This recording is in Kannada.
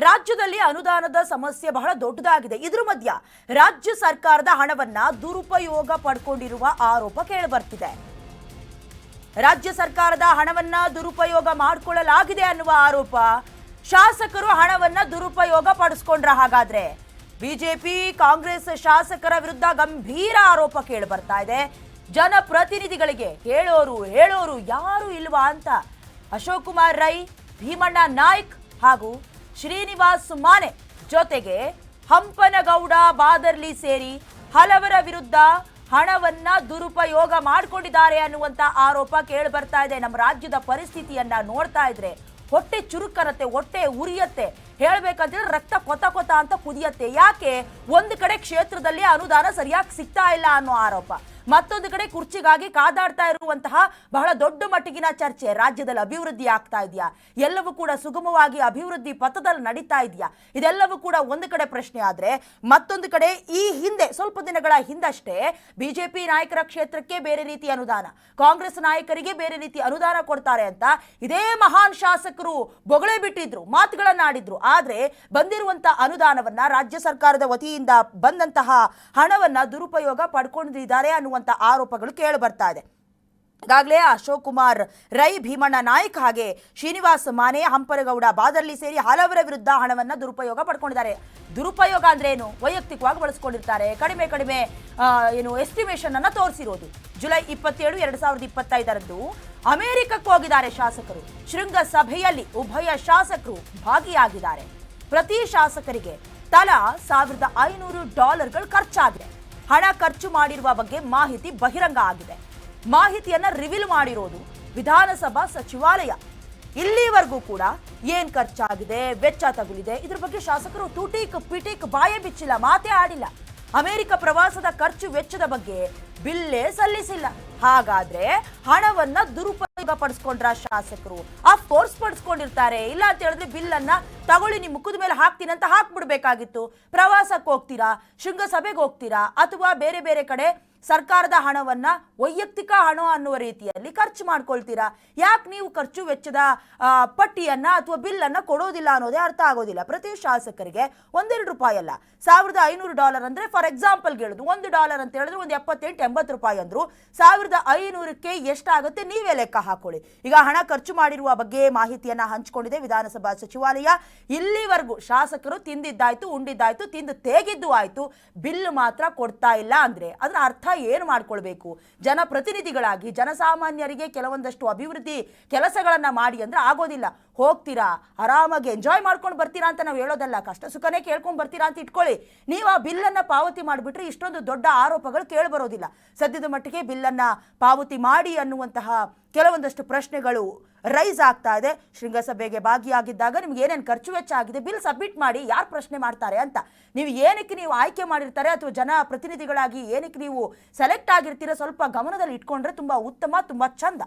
ರಾಜ್ಯದಲ್ಲಿ ಅನುದಾನದ ಸಮಸ್ಯೆ ಬಹಳ ದೊಡ್ಡದಾಗಿದೆ. ಇದರ ಮಧ್ಯ ರಾಜ್ಯ ಸರ್ಕಾರದ ಹಣವನ್ನ ದುರುಪಯೋಗ ಪಡ್ಕೊಂಡಿರುವ ಆರೋಪ ಕೇಳಿಬರ್ತಿದೆ. ರಾಜ್ಯ ಸರ್ಕಾರದ ಹಣವನ್ನ ದುರುಪಯೋಗ ಮಾಡಿಕೊಳ್ಳಲಾಗಿದೆ ಅನ್ನುವ ಆರೋಪ. ಶಾಸಕರು ಹಣವನ್ನ ದುರುಪಯೋಗ ಪಡಿಸ್ಕೊಂಡ್ರ ಹಾಗಾದ್ರೆ? ಬಿಜೆಪಿ ಕಾಂಗ್ರೆಸ್ ಶಾಸಕರ ವಿರುದ್ಧ ಗಂಭೀರ ಆರೋಪ ಕೇಳಿಬರ್ತಾ ಇದೆ. ಜನಪ್ರತಿನಿಧಿಗಳಿಗೆ ಹೇಳೋರು ಯಾರು ಇಲ್ವಾ ಅಂತ ಅಶೋಕ್ ಕುಮಾರ್ ರೈ, ಭೀಮಣ್ಣ ನಾಯ್ಕ್ ಹಾಗೂ ಶ್ರೀನಿವಾಸ್ ಮಾನೆ ಜೊತೆಗೆ ಹಂಪನಗೌಡ ಬಾದರ್ಲಿ ಸೇರಿ ಹಲವರ ವಿರುದ್ಧ ಹಣವನ್ನ ದುರುಪಯೋಗ ಮಾಡಿಕೊಂಡಿದ್ದಾರೆ ಅನ್ನುವಂತ ಆರೋಪ ಕೇಳಿ ಬರ್ತಾ ಇದೆ. ನಮ್ಮ ರಾಜ್ಯದ ಪರಿಸ್ಥಿತಿಯನ್ನ ನೋಡ್ತಾ ಇದ್ರೆ ಹೊಟ್ಟೆ ಚುರುಕರತ್ತೆ, ಹೊಟ್ಟೆ ಉರಿಯತ್ತೆ. ಹೇಳ್ಬೇಕಂದ್ರೆ ರಕ್ತ ಕೊತ ಅಂತ ಕುದಿಯತ್ತೆ. ಯಾಕೆ? ಒಂದು ಕಡೆ ಕ್ಷೇತ್ರದಲ್ಲಿ ಅನುದಾನ ಸರಿಯಾಗಿ ಸಿಗ್ತಾ ಇಲ್ಲ ಅನ್ನೋ ಆರೋಪ, ಮತ್ತೊಂದು ಕಡೆ ಕುರ್ಚಿಗಾಗಿ ಕಾದಾಡ್ತಾ ಇರುವಂತಹ ಬಹಳ ದೊಡ್ಡ ಮಟ್ಟಿಗಿನ ಚರ್ಚೆ. ರಾಜ್ಯದಲ್ಲಿ ಅಭಿವೃದ್ಧಿ ಆಗ್ತಾ ಇದೆಯಾ? ಎಲ್ಲವೂ ಕೂಡ ಸುಗಮವಾಗಿ ಅಭಿವೃದ್ಧಿ ಪಥದಲ್ಲಿ ನಡೀತಾ ಇದೆಯಾ? ಇದೆಲ್ಲವೂ ಕೂಡ ಒಂದು ಕಡೆ ಪ್ರಶ್ನೆ ಆದ್ರೆ, ಮತ್ತೊಂದು ಕಡೆ ಈ ಹಿಂದೆ ಸ್ವಲ್ಪ ದಿನಗಳ ಹಿಂದಷ್ಟೇ ಬಿಜೆಪಿ ನಾಯಕರ ಕ್ಷೇತ್ರಕ್ಕೆ ಬೇರೆ ರೀತಿ ಅನುದಾನ, ಕಾಂಗ್ರೆಸ್ ನಾಯಕರಿಗೆ ಬೇರೆ ರೀತಿ ಅನುದಾನ ಕೊಡ್ತಾರೆ ಅಂತ ಇದೇ ಮಹಾನ್ ಶಾಸಕರು ಬೊಗಳೆ ಬಿಟ್ಟಿದ್ರು, ಮಾತುಗಳನ್ನಾಡಿದ್ರು. ಆದ್ರೆ ಬಂದಿರುವಂತ ಅನುದಾನವನ್ನ, ರಾಜ್ಯ ಸರ್ಕಾರದ ವತಿಯಿಂದ ಬಂದಂತಹ ಹಣವನ್ನ ದುರುಪಯೋಗ ಪಡ್ಕೊಂಡಿದ್ದಾರೆ ಅನ್ನುವಂತ ಆರೋಪಗಳು ಕೇಳಿ ಬರ್ತಾ ಇದೆ. ಈಗಾಗಲೇ ಅಶೋಕ್ ಕುಮಾರ್ ರೈ, ಭೀಮಣ್ಣ ನಾಯ್ಕ್ ಹಾಗೆ ಶ್ರೀನಿವಾಸ್ ಮಾನೆ, ಹಂಪನಗೌಡ ಬಾದರ್ಲಿ ಸೇರಿ ಹಲವರ ವಿರುದ್ಧ ಹಣವನ್ನ ದುರುಪಯೋಗ ಪಡ್ಕೊಂಡಿದ್ದಾರೆ. ದುರುಪಯೋಗ ಅಂದ್ರೆ ಏನು? ವೈಯಕ್ತಿಕವಾಗಿ ಬಳಸ್ಕೊಂಡಿರ್ತಾರೆ. ಕಡಿಮೆ ಎಸ್ಟಿಮೇಷನ್ ಅನ್ನ ತೋರಿಸಿರೋದು. ಜುಲೈ 27, 2025 ಅಮೆರಿಕಕ್ಕೆ ಹೋಗಿದ್ದಾರೆ ಶಾಸಕರು. ಶೃಂಗಸಭೆಯಲ್ಲಿ ಉಭಯ ಶಾಸಕರು ಭಾಗಿಯಾಗಿದ್ದಾರೆ. ಪ್ರತಿ ಶಾಸಕರಿಗೆ ತಲಾ $1,500 ಖರ್ಚಾಗಿದೆ. ಹಣ ಖರ್ಚು ಮಾಡಿರುವ ಬಗ್ಗೆ ಮಾಹಿತಿ ಬಹಿರಂಗ ಆಗಿದೆ. ಮಾಹಿತಿಯನ್ನ ರಿವೀಲ್ ಮಾಡಿರೋದು ವಿಧಾನಸಭಾ ಸಚಿವಾಲಯ. ಇಲ್ಲಿವರೆಗೂ ಕೂಡ ಏನ್ ಖರ್ಚಾಗಿದೆ, ವೆಚ್ಚ ತಗುಲಿದೆ, ಇದ್ರ ಬಗ್ಗೆ ಶಾಸಕರು ಪಿಟೀಕ್ ಬಾಯೇ ಬಿಚ್ಚಿಲ್ಲ, ಮಾತೇ ಆಡಿಲ್ಲ. ಅಮೆರಿಕ ಪ್ರವಾಸದ ಖರ್ಚು ವೆಚ್ಚದ ಬಗ್ಗೆ ಬಿಲ್ಲೇ ಸಲ್ಲಿಸಿಲ್ಲ. ಹಾಗಾದ್ರೆ ಹಣವನ್ನ ದುರುಪಯೋಗ ಪಡಿಸ್ಕೊಂಡ್ರ ಶಾಸಕರು? ಅಫ್ಕೋರ್ಸ್ ಪಡಿಸ್ಕೊಂಡಿರ್ತಾರೆ. ಇಲ್ಲ ಅಂತ ಹೇಳಿದ್ರೆ ಬಿಲ್ ಅನ್ನ ತಗೊಳ್ಳಿ, ನಿಮ್ ಮುಖದ ಮೇಲೆ ಹಾಕ್ತೀನಿ ಅಂತ ಹಾಕ್ಬಿಡ್ಬೇಕಾಗಿತ್ತು. ಪ್ರವಾಸಕ್ಕೆ ಹೋಗ್ತೀರಾ, ಶೃಂಗಸಭೆಗೆ ಹೋಗ್ತೀರಾ, ಅಥವಾ ಬೇರೆ ಬೇರೆ ಕಡೆ ಸರ್ಕಾರದ ಹಣವನ್ನ ವೈಯಕ್ತಿಕ ಹಣ ಅನ್ನುವ ರೀತಿಯಲ್ಲಿ ಖರ್ಚು ಮಾಡ್ಕೊಳ್ತೀರಾ. ಯಾಕೆ ನೀವು ಖರ್ಚು ವೆಚ್ಚದ ಪಟ್ಟಿಯನ್ನ ಅಥವಾ ಬಿಲ್ ಅನ್ನ ಕೊಡೋದಿಲ್ಲ ಅನ್ನೋದೇ ಅರ್ಥ ಆಗೋದಿಲ್ಲ. ಪ್ರತಿ ಶಾಸಕರಿಗೆ $1-2 ಅಲ್ಲ, $1,500 ಅಂದ್ರೆ ಫಾರ್ ಎಕ್ಸಾಂಪಲ್ ಹೇಳುದು, $1 ಅಂತ ಹೇಳಿದ್ರೆ ಒಂದು $78-80 ಅಂದ್ರು. 1,500ಕ್ಕೆ ಎಷ್ಟಾಗುತ್ತೆ ನೀವೇ ಲೆಕ್ಕ ಹಾಕೊಳ್ಳಿ. ಈಗ ಹಣ ಖರ್ಚು ಮಾಡಿರುವ ಬಗ್ಗೆ ಮಾಹಿತಿಯನ್ನ ಹಂಚಿಕೊಂಡಿದೆ ವಿಧಾನಸಭಾ ಸಚಿವಾಲಯ. ಇಲ್ಲಿವರೆಗೂ ಶಾಸಕರು ತಿಂದಿದ್ದಾಯ್ತು, ಉಂಡಿದ್ದಾಯ್ತು, ತಿಂದು ತೇಗಿದ್ದು ಆಯ್ತು, ಬಿಲ್ ಮಾತ್ರ ಕೊಡ್ತಾ ಇಲ್ಲ ಅಂದ್ರೆ ಅದರ ಅರ್ಥ ಏನು ಮಾಡ್ಕೊಳ್ಬೇಕು? ಜನಪ್ರತಿನಿಧಿಗಳಾಗಿ ಜನಸಾಮಾನ್ಯರಿಗೆ ಕೆಲವೊಂದಷ್ಟು ಅಭಿವೃದ್ಧಿ ಕೆಲಸಗಳನ್ನ ಮಾಡಿ ಅಂದ್ರೆ ಆಗೋದಿಲ್ಲ. ಹೋಗ್ತೀರಾ, ಆರಾಮಾಗಿ ಎಂಜಾಯ್ ಮಾಡ್ಕೊಂಡು ಬರ್ತೀರಾ ಅಂತ ನಾವು ಹೇಳೋದಲ್ಲ, ಕಷ್ಟ ಸುಖನೇ ಕೇಳ್ಕೊಂಡ್ ಬರ್ತೀರಾ ಅಂತ ಇಟ್ಕೊಳ್ಳಿ. ನೀವು ಆ ಬಿಲ್ಲನ್ನ ಪಾವತಿ ಮಾಡಿಬಿಟ್ರೆ ಇಷ್ಟೊಂದು ದೊಡ್ಡ ಆರೋಪಗಳು ಕೇಳಿ ಬರೋದಿಲ್ಲ. ಸದ್ಯದ ಮಟ್ಟಿಗೆ ಬಿಲ್ಲನ್ನ ಪಾವತಿ ಮಾಡಿ ಅನ್ನುವಂತಹ ಕೆಲವೊಂದಷ್ಟು ಪ್ರಶ್ನೆಗಳು ರೈಸ್ ಆಗ್ತಾ ಇದೆ. ಶೃಂಗಸಭೆಗೆ ಭಾಗಿಯಾಗಿದ್ದಾಗ ನಿಮ್ಗೆ ಏನೇನು ಖರ್ಚು ವೆಚ್ಚ ಆಗಿದೆ ಬಿಲ್ ಸಬ್ಮಿಟ್ ಮಾಡಿ, ಯಾರು ಪ್ರಶ್ನೆ ಮಾಡ್ತಾರೆ ಅಂತ. ಏನಕ್ಕೆ ನೀವು ಆಯ್ಕೆ ಮಾಡಿರ್ತಾರೆ ಅಥವಾ ಜನ ಪ್ರತಿನಿಧಿಗಳಾಗಿ ಏನಕ್ಕೆ ನೀವು ಸೆಲೆಕ್ಟ್ ಆಗಿರ್ತೀರ, ಸ್ವಲ್ಪ ಗಮನದಲ್ಲಿ ಇಟ್ಕೊಂಡ್ರೆ ತುಂಬಾ ಉತ್ತಮ, ತುಂಬಾ ಚಂದ.